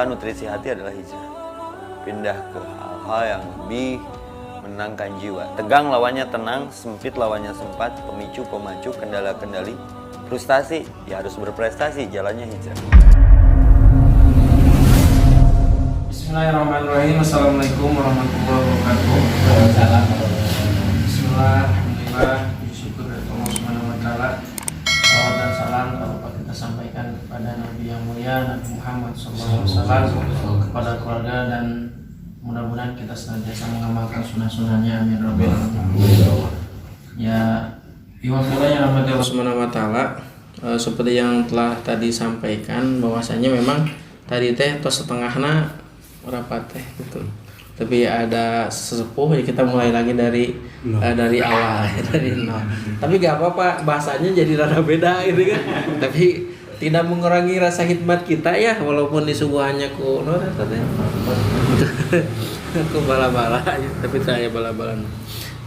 maka nutrisi hati adalah hijrah. Pindah ke hal-hal yang lebih menenangkan jiwa. Tegang lawannya tenang, sempit lawannya sempat, pemicu, pemacu, kendala-kendali, frustasi, ya harus berprestasi, jalannya hijrah. Bismillahirrahmanirrahim. Assalamualaikum warahmatullahi wabarakatuh. Bismillah, alhamdulillah, syukur dari Allah Subhanahu wa taala. Salawat dan salam dapat kita sampaikan kepada Nabi yang mulia Nabi Muhammad SAW, kepada keluarga, dan mudah-mudahan kita senantiasa mengamalkan sunnah-sunnahnya, amin rabbil alamin. Ya, iwafillah yang rahmati Allah Subhanahu wa taala, seperti yang telah tadi sampaikan bahwasanya memang tadi teh tos setengahna berapa teh gitu. Tapi ada sesepuh, ya kita mulai lagi dari awal dari nol. Tapi gak apa-apa, bahasanya jadi rada beda gitu kan. Tapi tidak mengurangi rasa hikmat kita ya, walaupun disuguhannya ku nur katanya. Ku bala-bala, tapi saya bala-bala.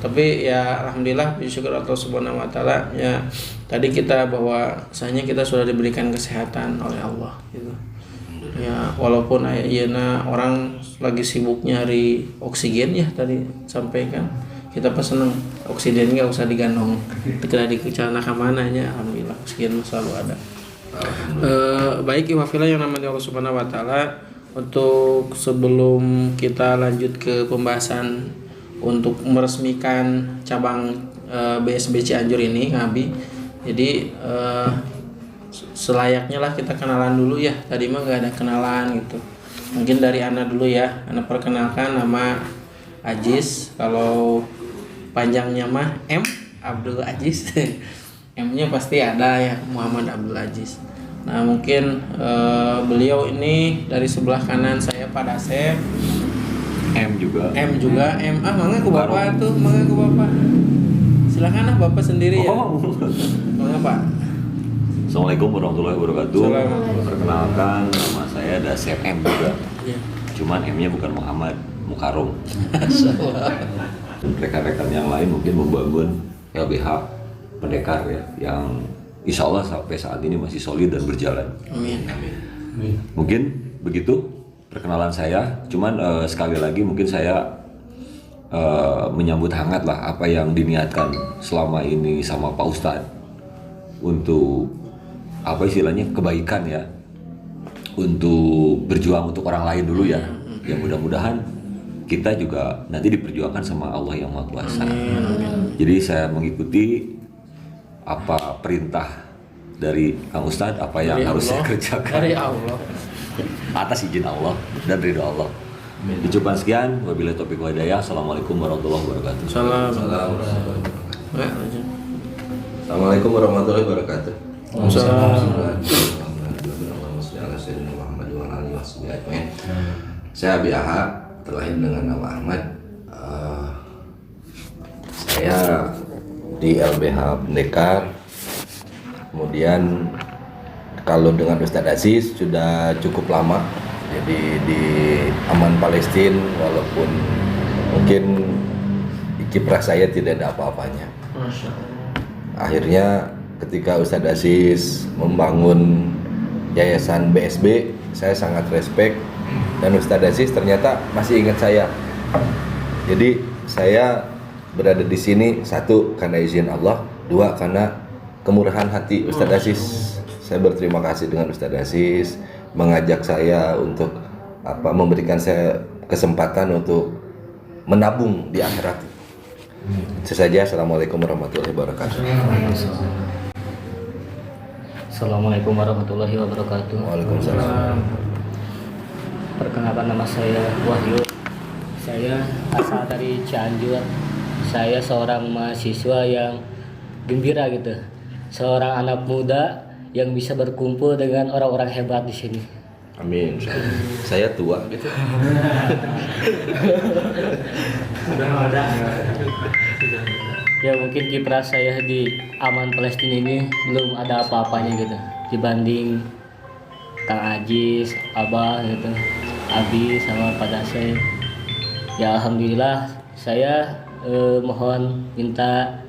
Tapi ya alhamdulillah, bersyukur Allah Subhanahu wa taala ya. Tadi kita bahwasanya kita sudah diberikan kesehatan oleh Allah gitu. Ya walaupun ayeuna orang lagi sibuk nyari oksigen ya tadi sampaikan, kita pesen oksigen nggak usah digandong, tidak dikecelana ke mananya, alhamdulillah oksigen selalu ada. Baik iwafillah yang namanya Allah Subhanahu wa taala, untuk sebelum kita lanjut ke pembahasan untuk meresmikan cabang BSB Cianjur ini Ngabi, jadi selayaknya lah kita kenalan dulu ya. Tadi mah gak ada kenalan gitu. Mungkin dari Ana dulu ya. Ana perkenalkan, nama Aziz. Kalau panjangnya mah M Abdul Aziz. M-nya pasti ada ya, Muhammad Abdul Aziz. Nah mungkin beliau ini dari sebelah kanan saya Pak Dasep. M juga. Mangga ke bapak tuh, mangga ke bapak. Silakan lah bapak sendiri ya. Mangga Pak. Assalamualaikum warahmatullahi wabarakatuh. Perkenalkan, nama saya Dasep M juga. Ya. Cuman M-nya bukan Muhammad, Mukarrum. Rekan-rekan yang lain mungkin membangun LBH Pendekar ya, yang insya Allah sampai saat ini masih solid dan berjalan. Amin. Mungkin begitu perkenalan saya. Cuman sekali lagi mungkin saya menyambut hangat lah apa yang diniatkan selama ini sama Pak Ustadz untuk apa istilahnya kebaikan ya, untuk berjuang untuk orang lain dulu ya. Ya mudah-mudahan kita juga nanti diperjuangkan sama Allah yang Maha Kuasa. Jadi saya mengikuti apa perintah dari Kang Ustadz, apa yang harus saya kerjakan dari Allah atas izin Allah dan ridho Allah. Dicoba sekian, wabillahi taufiq wal hidayah. Assalamualaikum warahmatullahi wabarakatuh. Assalamualaikum warahmatullahi wabarakatuh. Saya Abi Aha, terlahir dengan nama Ahmad. Saya di LBH Pendekar. Kemudian kalau dengan Ustadz Aziz sudah cukup lama. Jadi di Aman Palestina, walaupun mungkin kiprah saya tidak ada apa-apanya. Akhirnya ketika Ustadz Aziz membangun yayasan BSB, saya sangat respect, dan Ustadz Aziz ternyata masih ingat saya. Jadi saya berada di sini, satu karena izin Allah, dua karena kemurahan hati Ustadz Aziz. Saya berterima kasih dengan Ustadz Aziz mengajak saya untuk memberikan saya kesempatan untuk menabung di akhirat. Itu saja. Assalamualaikum warahmatullahi wabarakatuh. Assalamualaikum warahmatullahi wabarakatuh. Waalaikumsalam. Perkenalkan, nama saya Wahyu. Saya asal dari Cianjur. Saya seorang mahasiswa yang gembira gitu. Seorang anak muda yang bisa berkumpul dengan orang-orang hebat di sini. Amin. Saya tua gitu. Ya mungkin kiprah saya di Aman Palestina ini belum ada apa-apanya gitu dibanding Kang Aziz, Abah gitu, Abi sama Pak Dasep. Ya alhamdulillah saya mohon minta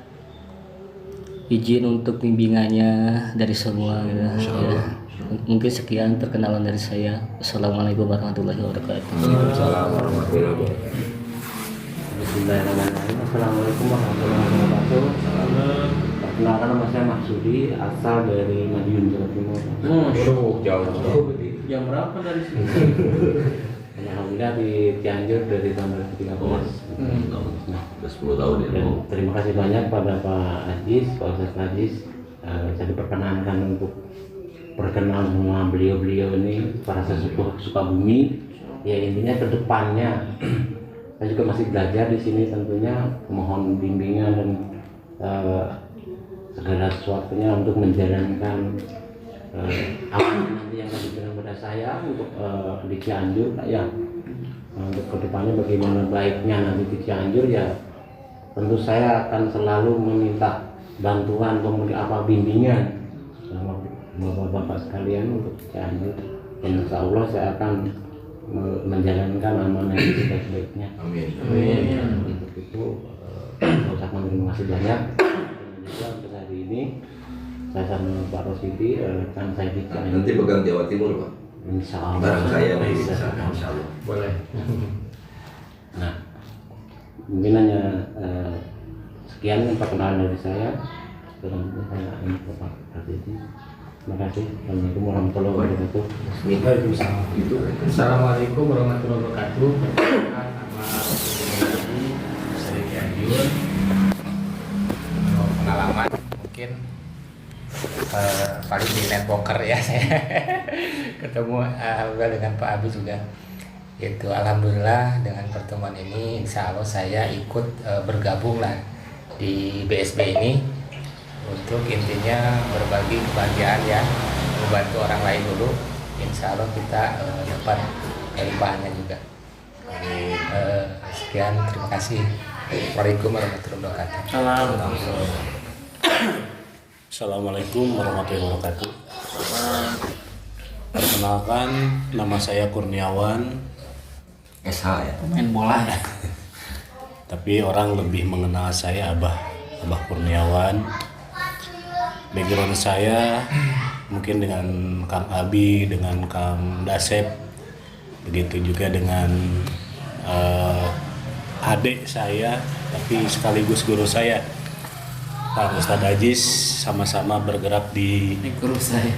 izin untuk bimbingannya dari semua gitu. Ya. Mungkin sekian perkenalan dari saya. Assalamualaikum warahmatullahi wabarakatuh. Waalaikumsalam warahmatullahi wabarakatuh. Bismillahirrahmanirrahim. Assalamualaikum warahmatullahi wabarakatuh. Perkenalkan, nama saya Maksudi, asal dari Madiun, Jawa Timur. Jauh. Jam berapa dari sini? Alhamdulillah di Cianjur dari tahun 2013. Nah, Udah 10 tahun ya. dan terima kasih banyak pada Pak Ajis, Pak Ustadz Ajis. Saya diperkenankan untuk berkenal sama beliau-beliau ini, para sesepuh Sukabumi. Ya intinya ke depannya saya juga masih belajar di sini, tentunya mohon bimbingan dan segala sesuatunya untuk menjalankan amanah nanti yang akan diberikan kepada saya untuk di Cianjur, Pak, ya. Untuk kedepannya bagaimana baiknya nanti di Cianjur, ya tentu saya akan selalu meminta bantuan bimbingan sama bapak-bapak sekalian untuk Cianjur, dan insya Allah saya akan menjalankan amanah itu sebaik-baiknya. Amin. Untuk itu saya ucapkan terima kasih banyak. Dan juga untuk hari ini saya sama Pak Rosidi kan saya di Cianjur. Nanti pegang Jawa Timur, Pak. Insya Allah. Barang saya nih, Insya insya Allah. Boleh. Nah, mungkin hanya sekian perkenalan dari saya. Selanjutnya saya ingin ke Pak Rosidi. Terima kasih. Assalamualaikum warahmatullahi wabarakatuh. Waalaikumsalam. Assalamualaikum warahmatullahi wabarakatuh. Perkenalkan, nama saya Cianjur. Pengalaman mungkin paling di net poker ya saya ketemu alhamdulillah dengan Pak Abi juga. Itu alhamdulillah dengan pertemuan ini insya Allah saya ikut bergabung lah di BSB ini untuk intinya berbagi kebahagiaan ya, membantu orang lain dulu. Insya Allah kita dapat kelimpahannya juga. Sekian, terima kasih. Waalaikumsalam warahmatullahi wabarakatuh. Assalamualaikum warahmatullahi wabarakatuh. Perkenalkan, nama saya Kurniawan. SH ya. Main bola ya. Tapi orang lebih mengenal saya Abah Kurniawan. Background saya mungkin dengan Kang Abi, dengan Kang Dasep, begitu juga dengan adik saya, tapi sekaligus guru saya, Pak Ustadz Ajis, sama-sama bergerak di Guru saya.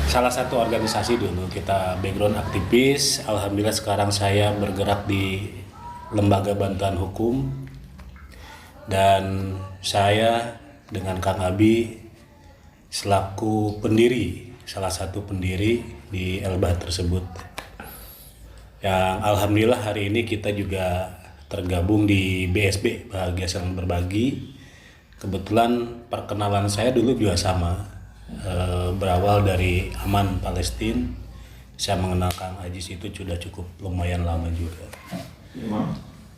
salah satu organisasi dulu. Kita background aktivis. Alhamdulillah sekarang saya bergerak di Lembaga Bantuan Hukum, dan saya dengan Kang Abi selaku pendiri, salah satu pendiri di Elbah tersebut. Yang alhamdulillah hari ini kita juga tergabung di BSB, Bahagia Saling Berbagi. Kebetulan perkenalan saya dulu juga sama, berawal dari Aman Palestina. Saya mengenal Kang Ajis itu sudah cukup lumayan lama juga.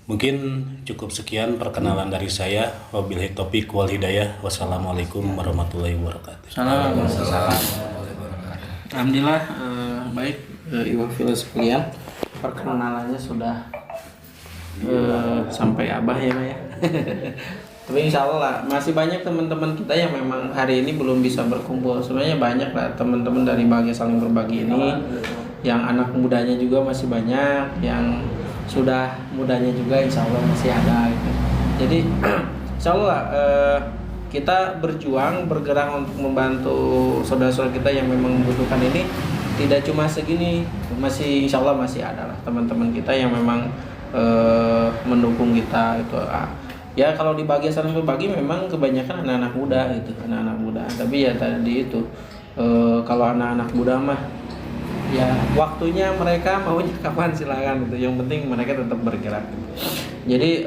Mungkin cukup sekian perkenalan dari saya. Wabillahi taufiq wal hidayah. Wassalamualaikum warahmatullahi wabarakatuh. Alhamdulillah baik Ibu Fila sekalian, perkenalannya sudah sampai Abah ya Pak ya. Tapi insya Allah lah, masih banyak teman-teman kita yang memang hari ini belum bisa berkumpul. Sebenarnya banyak lah teman-teman dari Bahagia Saling Berbagi ini, yang anak mudanya juga masih banyak, yang sudah mudanya juga insya Allah masih ada gitu. Jadi insya Allah kita berjuang, bergerak untuk membantu saudara-saudara kita yang memang membutuhkan ini. Tidak cuma segini, masih insya Allah masih ada lah teman-teman kita yang memang mendukung kita itu. Ya kalau di Bahagia Saling Berbagi memang kebanyakan anak-anak muda gitu, anak-anak muda. Tapi ya tadi itu kalau anak-anak muda mah ya waktunya mereka maunya kapan silakan gitu. Yang penting mereka tetap bergerak. Jadi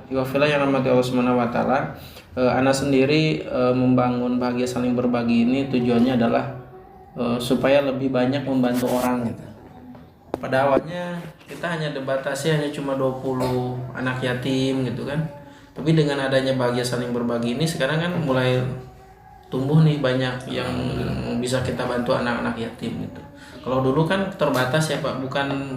Iwafila yang rahmati Allah Subhanahu wa taala, Ana sendiri membangun Bahagia Saling Berbagi ini tujuannya adalah supaya lebih banyak membantu orang gitu. Pada awalnya kita hanya dibatasi hanya cuma 20 anak yatim gitu kan. Tapi dengan adanya Bahagia Saling Berbagi ini sekarang kan mulai tumbuh nih banyak yang bisa kita bantu anak-anak yatim gitu. Kalau dulu kan terbatas ya Pak,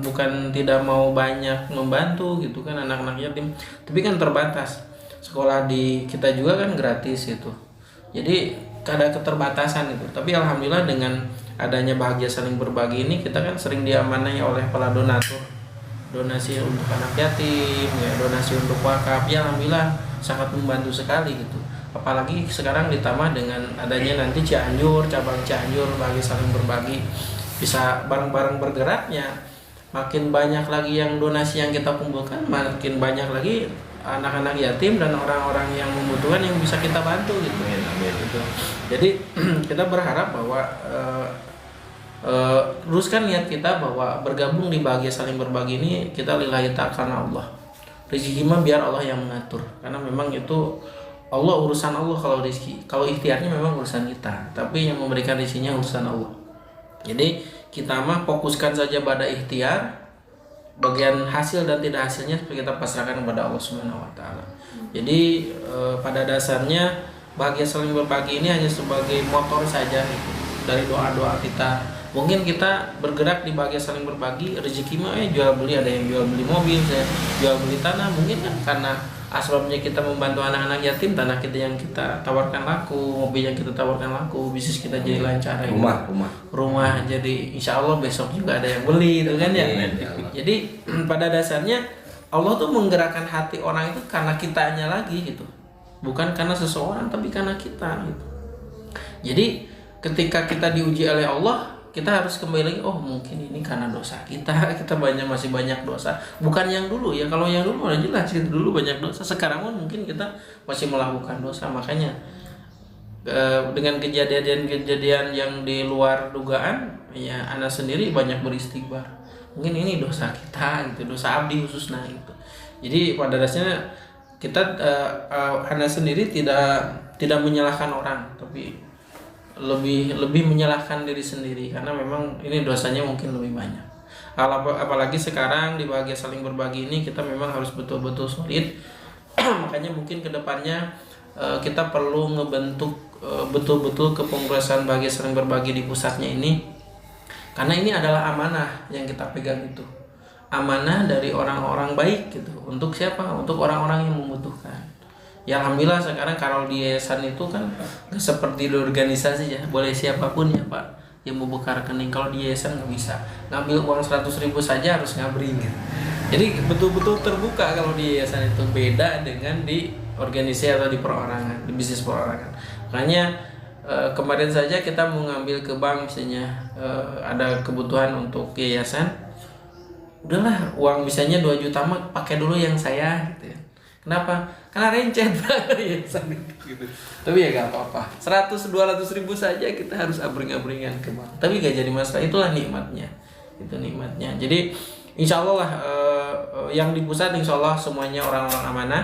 bukan tidak mau banyak membantu gitu kan anak-anak yatim, tapi kan terbatas. Sekolah di kita juga kan gratis itu. Jadi ada keterbatasan itu. Tapi alhamdulillah dengan adanya bahagia saling berbagi ini, kita kan sering diamanai oleh para donatur, donasi untuk anak yatim, ya, donasi untuk wakaf, ya alhamdulillah sangat membantu sekali gitu. Apalagi sekarang ditambah dengan adanya nanti Cianjur, cabang Cianjur bagi saling berbagi, bisa bareng-bareng bergeraknya. Makin banyak lagi yang donasi yang kita kumpulkan, makin banyak lagi anak-anak yatim dan orang-orang yang membutuhkan yang bisa kita bantu gitu. Gitu. Jadi kita berharap bahwa teruskan niat kita bahwa bergabung di bahagia saling berbagi ini kita lillahi ta'ala karena Allah. Rezeki mah biar Allah yang mengatur, karena memang itu Allah, urusan Allah kalau rezeki. Kalau ikhtiarnya memang urusan kita, tapi yang memberikan rezekinya urusan Allah. Jadi kita mah fokuskan saja pada ikhtiar, bagian hasil dan tidak hasilnya kita pasrahkan kepada Allah Subhanahu wa taala. Jadi pada dasarnya bahagia saling berbagi ini hanya sebagai motor saja gitu, dari doa-doa kita. Mungkin kita bergerak di bahagia saling berbagi, rezeki mah jual beli, ada yang jual beli mobil, jual beli tanah, mungkin kan karena asbabnya kita membantu anak-anak yatim, tanah kita yang kita tawarkan laku, mobil yang kita tawarkan laku, bisnis kita jadi lancar, rumah jadi insya Allah besok juga ada yang beli, itu kan ya. Jadi pada dasarnya Allah tuh menggerakkan hati orang itu karena kitanya lagi gitu, bukan karena seseorang tapi karena kita gitu. Jadi ketika kita diuji oleh Allah, kita harus kembali lagi, oh mungkin ini karena dosa kita masih banyak dosa, bukan yang dulu ya. Kalau yang dulu udah jelas itu dulu banyak dosa, sekarang pun mungkin kita masih melakukan dosa. Makanya dengan kejadian-kejadian yang di luar dugaan ya, anak sendiri banyak beristighfar, mungkin ini dosa kita gitu, dosa abdi khususnya gitu. Jadi pada dasarnya kita anak sendiri tidak menyalahkan orang, tapi lebih menyalahkan diri sendiri, karena memang ini dosanya mungkin lebih banyak. Apalagi sekarang di bahagia saling berbagi ini kita memang harus betul-betul solid. Makanya mungkin kedepannya kita perlu ngebentuk betul-betul kepengurusan bahagia saling berbagi di pusatnya ini, karena ini adalah amanah yang kita pegang, itu amanah dari orang-orang baik gitu. Untuk siapa? Untuk orang-orang yang membutuhkan. Ya alhamdulillah sekarang kalau di yayasan itu kan gak seperti di organisasi ya, boleh siapapun ya Pak yang mau buka rekening. Kalau di yayasan nggak bisa, ngambil uang 100.000 saja harus ngabring gitu. Jadi betul-betul terbuka kalau di yayasan itu, beda dengan di organisasi atau di perorangan, di bisnis perorangan. Makanya kemarin saja kita mau ngambil ke bank misalnya, ada kebutuhan untuk yayasan, udahlah uang misalnya 2 juta mah pakai dulu yang saya gitu ya. Kenapa? Karena rencet yayasan gitu. Tapi ya gak apa-apa, 100-200.000 saja kita harus abring-abringan ke bank, tapi gak jadi masalah. Itulah nikmatnya, itu nikmatnya. Jadi insya Allah lah yang di pusat insya Allah semuanya orang-orang amanah.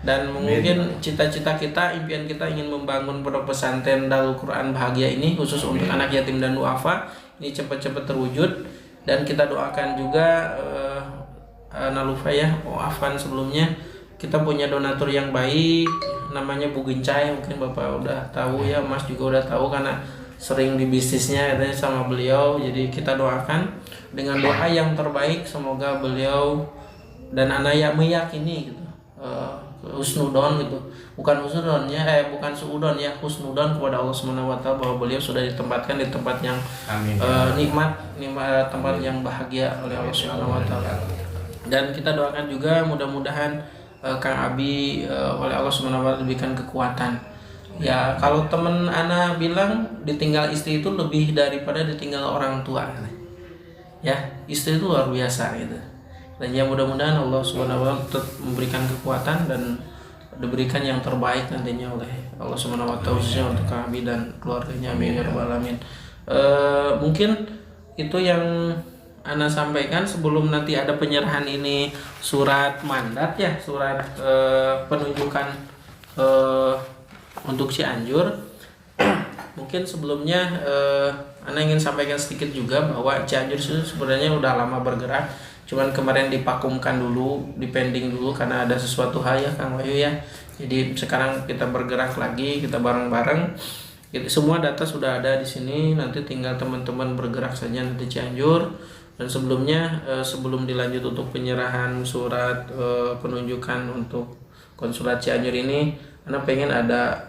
Dan mungkin cita-cita kita, impian kita ingin membangun pondok pesantren Darul Quran Bahagia ini khusus untuk anak yatim dan duafa ini cepat-cepat terwujud. Dan kita doakan juga Nalufa ya, Afan sebelumnya kita punya donatur yang baik, namanya Bu Gencay, mungkin Bapak udah tahu ya, Mas juga udah tahu karena sering di bisnisnya katanya sama beliau. Jadi kita doakan dengan doa yang terbaik, semoga beliau dan anak yang meyakini gitu, husnudon gitu, bukan husnudon ya, bukan suudon ya, husnudon kepada Allah SWT bahwa beliau sudah ditempatkan di tempat yang nikmat, tempat yang bahagia oleh Allah SWT. Dan kita doakan juga mudah-mudahan Kang Abi oleh Allah SWT diberikan kekuatan. Ya kalau temen anak bilang ditinggal istri itu lebih daripada ditinggal orang tua. Ya istri itu luar biasa gitu. Dan ya mudah-mudahan Allah SWT tetap memberikan kekuatan dan diberikan yang terbaik nantinya oleh Allah SWT khususnya untuk Kang Abi dan keluarganya. Amin ya rabbal alamin. Mungkin itu yang Ana sampaikan sebelum nanti ada penyerahan ini surat mandat ya, surat penunjukan untuk Cianjur. Mungkin sebelumnya Ana ingin sampaikan sedikit juga bahwa Cianjur itu sebenarnya udah lama bergerak, cuman kemarin dipakumkan dulu, dipending dulu karena ada sesuatu hal ya Kang Wahyu ya. Jadi sekarang kita bergerak lagi, kita bareng-bareng. Semua data sudah ada di sini, nanti tinggal teman-teman bergerak saja nanti Cianjur. Dan sebelumnya sebelum dilanjut untuk penyerahan surat penunjukan untuk konsulat Cianjur ini, Ana pengen ada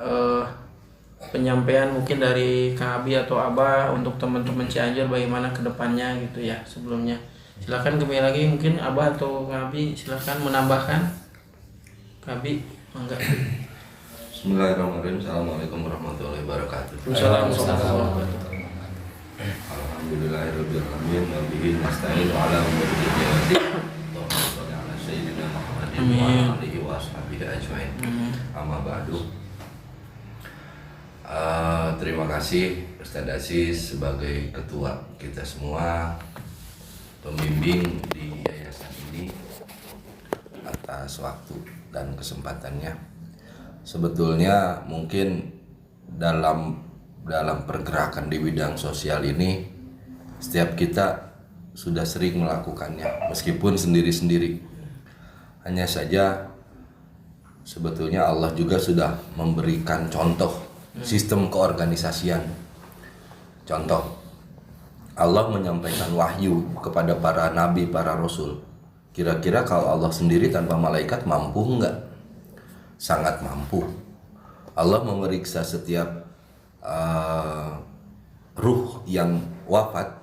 penyampaian mungkin dari Kang Abi atau Abah untuk teman-teman Cianjur bagaimana ke depannya gitu ya sebelumnya. Silakan kembali lagi mungkin Abah atau Kang Abi silakan menambahkan. Kang Abi, mangga. Bismillahirrahmanirrahim. Assalamualaikum warahmatullahi wabarakatuh. Wassalamualaikum. Alhamdulillahirabbil alamin wa bihi nasta'in wa ala umuri dunya wa din. Allahumma shalli ala sayyidina Muhammadin wa ala alihi wa ashabihi ajmain. Amma ba'du. Terima kasih Ustaz Aziz sebagai ketua kita semua, pembimbing di yayasan ini, atas waktu dan kesempatannya. Sebetulnya mungkin dalam pergerakan di bidang sosial ini setiap kita sudah sering melakukannya meskipun sendiri-sendiri. Hanya saja sebetulnya Allah juga sudah memberikan contoh sistem keorganisasian. Contoh, Allah menyampaikan wahyu kepada para nabi, para rasul. Kira-kira kalau Allah sendiri tanpa malaikat mampu enggak? Sangat mampu. Allah memeriksa setiap ruh yang wafat,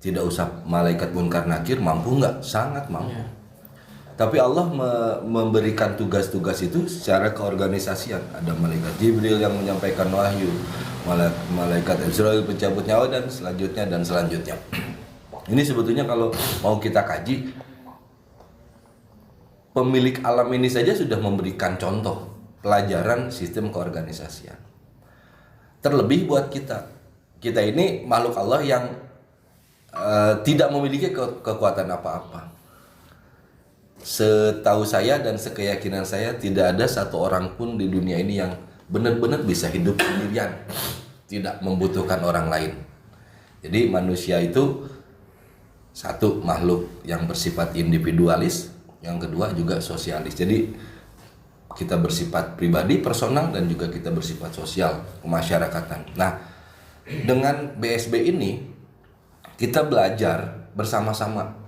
tidak usah malaikat munkar nakir, mampu enggak? Sangat mampu. Tapi Allah memberikan tugas-tugas itu secara keorganisasian. Ada malaikat Jibril yang menyampaikan wahyu, malaikat Israel pencabut nyawa, dan selanjutnya. Ini sebetulnya kalau mau kita kaji, pemilik alam ini saja sudah memberikan contoh pelajaran sistem keorganisasian. Terlebih buat kita ini makhluk Allah yang tidak memiliki kekuatan apa-apa. Setahu saya dan sekeyakinan saya tidak ada satu orang pun di dunia ini yang benar-benar bisa hidup sendirian, tidak membutuhkan orang lain. Jadi manusia itu satu makhluk yang bersifat individualis, yang kedua juga sosialis. Jadi kita bersifat pribadi, personal, dan juga kita bersifat sosial, kemasyarakatan. Nah, dengan BSB ini kita belajar bersama-sama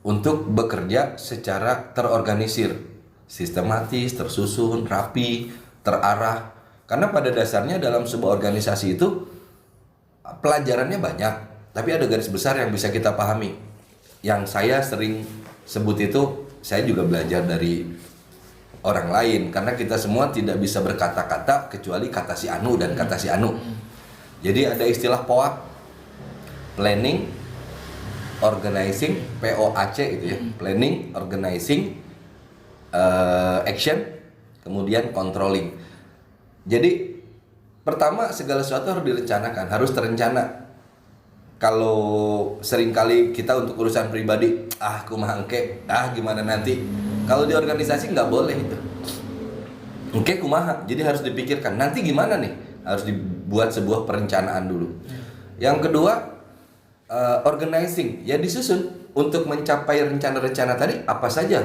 untuk bekerja secara terorganisir, sistematis, tersusun, rapi, terarah. Karena pada dasarnya dalam sebuah organisasi itu pelajarannya banyak, tapi ada garis besar yang bisa kita pahami. Yang saya sering sebut itu, saya juga belajar dari orang lain, karena kita semua tidak bisa berkata-kata kecuali kata si Anu dan kata si Anu. Jadi ada istilah POAC, planning, organizing, POAC itu ya, planning, organizing, action, kemudian controlling. Jadi pertama segala sesuatu harus direncanakan, harus terencana. Kalau seringkali kita untuk urusan pribadi, kumahangke, gimana nanti. Kalau di organisasi nggak boleh itu. Oke, kumaha. Jadi harus dipikirkan nanti gimana nih. Harus dibuat sebuah perencanaan dulu. Yang kedua, organizing, ya disusun untuk mencapai rencana-rencana tadi apa saja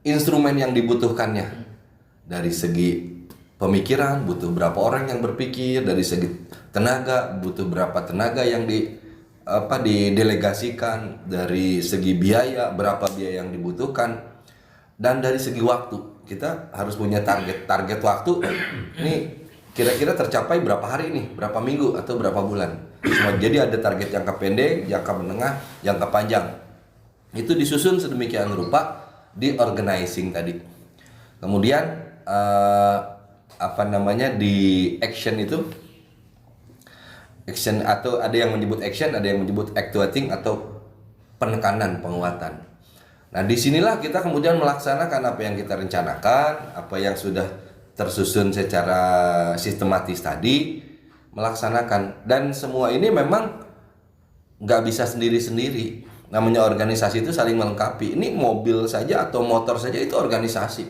instrumen yang dibutuhkannya. Dari segi pemikiran butuh berapa orang yang berpikir, dari segi tenaga butuh berapa tenaga yang didelegasikan, dari segi biaya berapa biaya yang dibutuhkan, dan dari segi waktu kita harus punya target waktu. Ini kira-kira tercapai berapa hari nih, berapa minggu atau berapa bulan. Jadi ada target jangka pendek, jangka menengah, jangka panjang. Itu disusun sedemikian rupa di organizing tadi. Kemudian di action itu, action atau ada yang menyebut action, ada yang menyebut actuating atau penekanan, penguatan. Nah, disinilah kita kemudian melaksanakan apa yang kita rencanakan, apa yang sudah tersusun secara sistematis tadi, melaksanakan. Dan semua ini memang nggak bisa sendiri-sendiri. Namanya organisasi itu saling melengkapi. Ini mobil saja atau motor saja itu organisasi.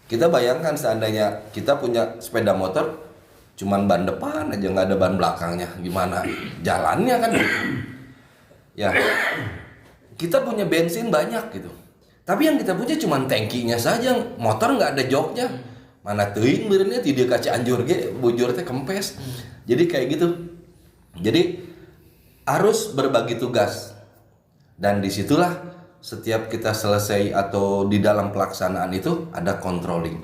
Kita bayangkan seandainya kita punya sepeda motor, cuman ban depan aja, nggak ada ban belakangnya, gimana jalannya kan gitu. Ya, kita punya bensin banyak gitu, tapi yang kita punya cuman tangkinya saja, motor nggak ada joknya. Mana teuing benernya tidak kaca anjur ge bujur teh kempes. Jadi kayak gitu. Jadi harus berbagi tugas. Dan disitulah setiap kita selesai atau di dalam pelaksanaan itu ada controlling.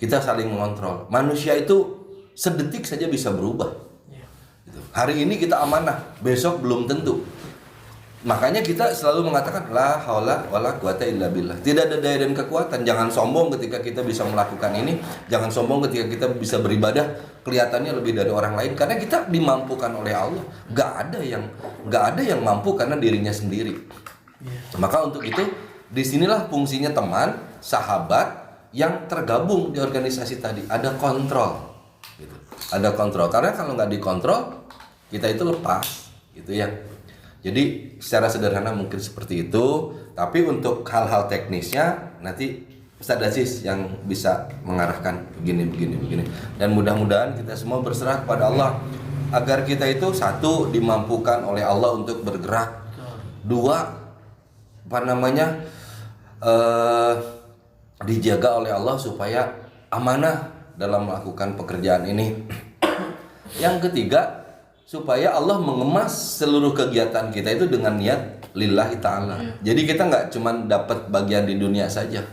Kita saling mengontrol. Manusia itu sedetik saja bisa berubah. Gitu. Hari ini kita amanah, besok belum tentu. Makanya kita selalu mengatakan la haula wala quwata illa billah. Tidak ada daya dan kekuatan. Jangan sombong ketika kita bisa melakukan ini. Jangan sombong ketika kita bisa beribadah kelihatannya lebih dari orang lain, karena kita dimampukan oleh Allah. Gak ada yang mampu karena dirinya sendiri. Maka untuk itu disinilah fungsinya teman, sahabat yang tergabung di organisasi tadi. Ada kontrol, gitu. Ada kontrol. Karena kalau nggak dikontrol, kita itu lepas, gitu ya. Jadi secara sederhana mungkin seperti itu, tapi untuk hal-hal teknisnya nanti Ustadz Aziz yang bisa mengarahkan begini. Dan mudah-mudahan kita semua berserah kepada Allah agar kita itu satu dimampukan oleh Allah untuk bergerak, dua dijaga oleh Allah supaya amanah dalam melakukan pekerjaan ini. Yang ketiga, supaya Allah mengemas seluruh kegiatan kita itu dengan niat lillahi ta'ala. Jadi kita nggak cuma dapat bagian di dunia saja,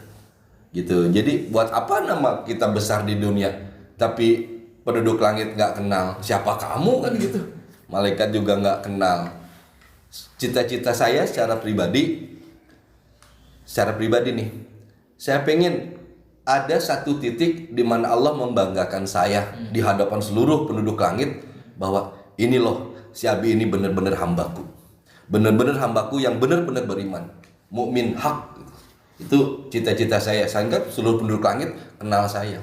gitu. Jadi buat apa nama kita besar di dunia tapi penduduk langit nggak kenal siapa kamu, kan gitu. Malaikat juga nggak kenal. Cita-cita saya secara pribadi nih, saya pengen ada satu titik di mana Allah membanggakan saya di hadapan seluruh penduduk langit bahwa ini loh, si Abi ini benar-benar hambaku. Benar-benar hambaku yang benar-benar beriman. Mukmin hak. Itu cita-cita saya. Sehingga seluruh penduduk langit kenal saya.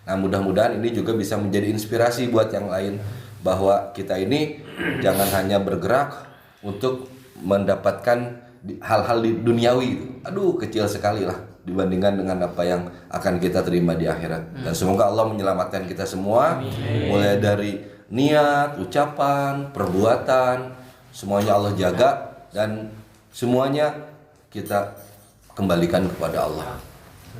Nah, mudah-mudahan ini juga bisa menjadi inspirasi buat yang lain. Bahwa kita ini jangan hanya bergerak untuk mendapatkan hal-hal duniawi. Aduh, kecil sekali lah dibandingkan dengan apa yang akan kita terima di akhirat. Dan semoga Allah menyelamatkan kita semua. Mulai dari niat, ucapan, perbuatan, semuanya Allah jaga dan semuanya kita kembalikan kepada Allah.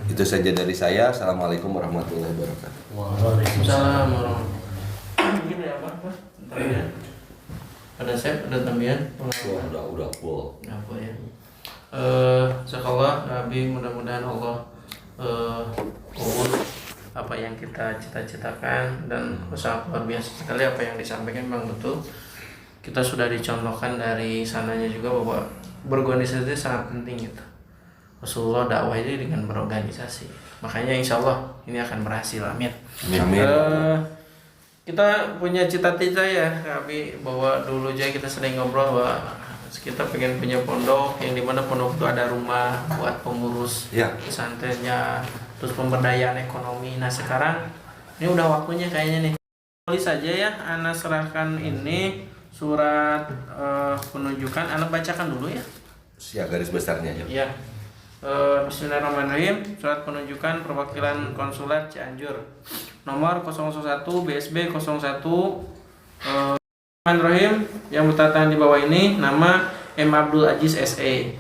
Itu saja dari saya. Assalamualaikum warahmatullahi wabarakatuh. Waalaikumsalam warahmatullahi wabarakatuh. Mungkin ya Pak? Bentar ya. Ada saya, ada tambahan? Udah full. Apa ya? Insyaallah Nabi, mudah-mudahan Allah urus apa yang kita cita-citakan, dan sangat luar biasa sekali apa yang disampaikan, memang betul. Kita sudah dicontohkan dari sananya juga bahwa berorganisasi itu sangat penting gitu. Rasulullah dakwah itu dengan berorganisasi. Makanya insya Allah ini akan berhasil. Amin. Amin. Kita punya cita-cita ya Abi, bahwa dulu aja kita sering ngobrol bahwa kita pengen punya pondok yang dimana pondok itu ada rumah buat pengurus pesantrennya, terus pemberdayaan ekonomi. Nah sekarang ini udah waktunya kayaknya nih. Tulis saja ya, Ana serahkan ini surat penunjukan. Ana bacakan dulu ya. Ya, garis besarnya aja. Ya. Bismillahirrahmanirrahim. Surat penunjukan perwakilan konsulat Cianjur. Nomor 001 BSB 01 Bismillahirrahmanirrahim. Yang bertata di bawah ini nama M. Abdul Aziz SE.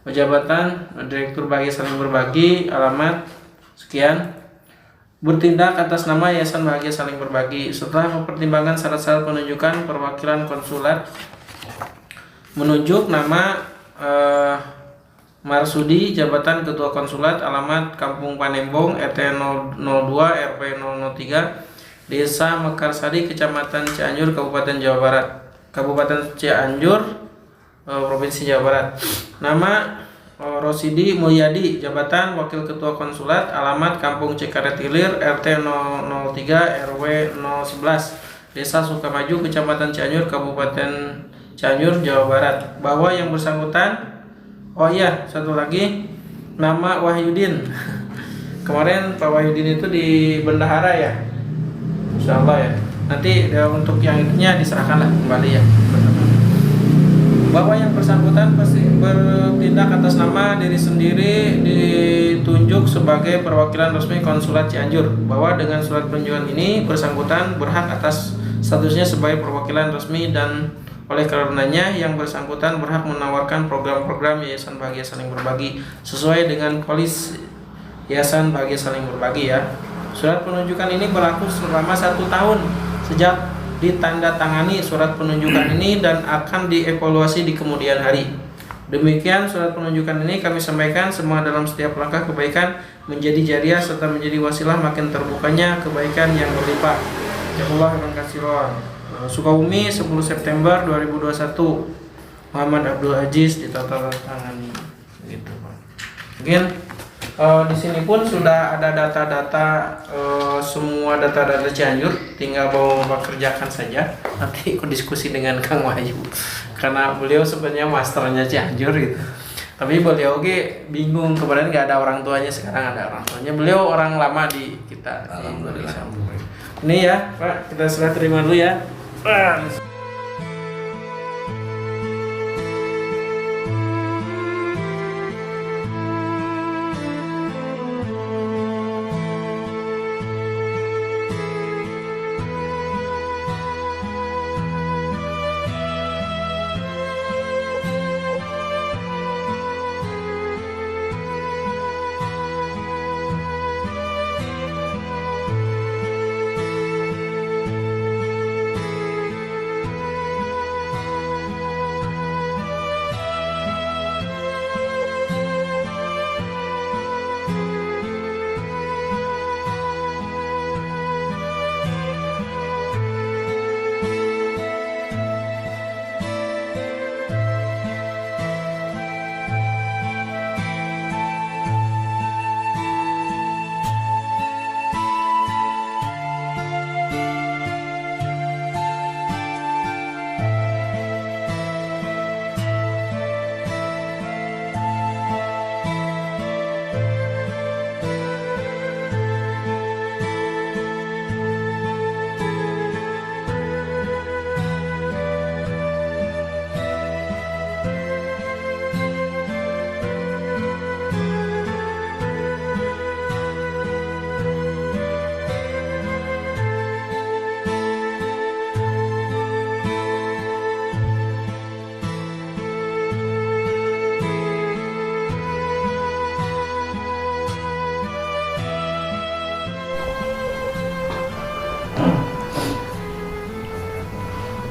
Jabatan Direktur Bahagia Saling Berbagi, alamat sekian. Bertindak atas nama Yayasan Bahagia Saling Berbagi. Setelah mempertimbangkan syarat-syarat penunjukan perwakilan konsulat, menunjuk nama Marsudi, jabatan Ketua Konsulat, alamat Kampung Panembong, RT 02 RW 003, Desa Mekarsari, Kecamatan Cianjur, Kabupaten Jawa Barat. Kabupaten Cianjur, Provinsi Jawa Barat. Nama Rosidi Mulyadi, jabatan Wakil Ketua Konsulat, alamat Kampung Cikaret Hilir, RT 003 RW 011, Desa Sukamaju, Kecamatan Cianjur, Kabupaten Cianjur, Jawa Barat. Bahwa yang bersangkutan, oh iya, satu lagi, nama Wahyudin. Kemarin Pak Wahyudin itu di bendahara ya, insyaallah ya. Nanti untuk yang itunya diserahkanlah kembali ya. Bahwa yang bersangkutan pasti bertindak atas nama diri sendiri, ditunjuk sebagai perwakilan resmi konsulat Cianjur. Bahwa dengan surat penunjukan ini bersangkutan berhak atas statusnya sebagai perwakilan resmi, dan oleh karenanya yang bersangkutan berhak menawarkan program-program Yayasan Bahagia Saling Berbagi sesuai dengan polis Yayasan Bahagia Saling Berbagi ya. Surat penunjukan ini berlaku selama 1 tahun sejak ditandatangani surat penunjukan ini dan akan dievaluasi di kemudian hari. Demikian surat penunjukan ini kami sampaikan, semua dalam setiap langkah kebaikan menjadi jariah serta menjadi wasilah makin terbukanya kebaikan yang berlimpah. Jazakallah khairan katsiran. Sukabumi 10 September 2021. Muhammad Abdul Aziz ditandatangani gitu, Pak. Mungkin di sini pun sudah ada data-data, semua data-data Cianjur, tinggal mau kerjakan saja. Nanti ikut diskusi dengan Kang Wahyu karena beliau sebenarnya masternya Cianjur gitu. Tapi beliau bingung, kemarin nggak ada orang tuanya, sekarang ada orang tuanya. Beliau orang lama di kita. Alhamdulillah. Ini ya Pak, kita serah terima dulu ya.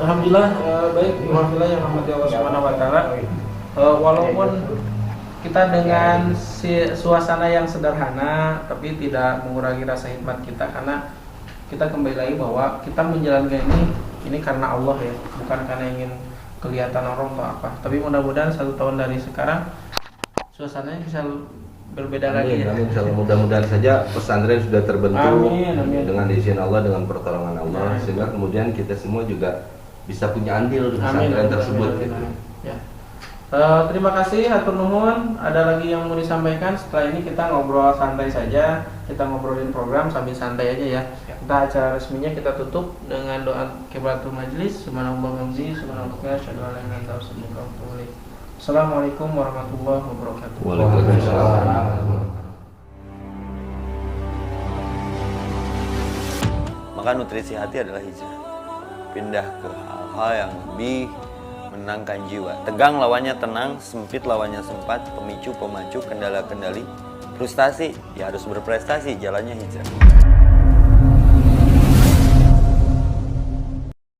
Alhamdulillah, baik, alhamdulillah yang rahmati Allah Subhanahu wa taala. Walaupun kita dengan suasana yang sederhana tapi tidak mengurangi rasa hikmat kita, karena kita kembali lagi bahwa kita menjalankan ini karena Allah ya, bukan karena ingin kelihatan orang atau apa. Tapi mudah-mudahan 1 tahun dari sekarang suasananya bisa berbeda lagi ya. Amin. Mudah-mudahan saja pesantren sudah terbentuk. Amin. Dengan izin Allah, dengan pertolongan Allah, sehingga kemudian kita semua juga bisa punya andil di pesantren tersebut. Gitu. Ya. Terima kasih, hatur nuhun. Ada lagi yang mau disampaikan? Setelah ini kita ngobrol santai saja, kita ngobrolin program sambil santai aja ya. Kita acara resminya kita tutup dengan doa kifaratul majlis. Subhanallah hamdi, subhanallah syahadu an la ilaha illa anta astaghfiruka wa atubu ilaik. Assalamualaikum warahmatullahi wabarakatuh. Waalaikumsalam. Maka nutrisi hati adalah hijrah. Pindah ke hal-hal yang lebih menenangkan jiwa. Tegang lawannya tenang, sempit lawannya sempat, pemicu, pemacu, kendala-kendali, frustasi, ya harus berprestasi, jalannya hijrah.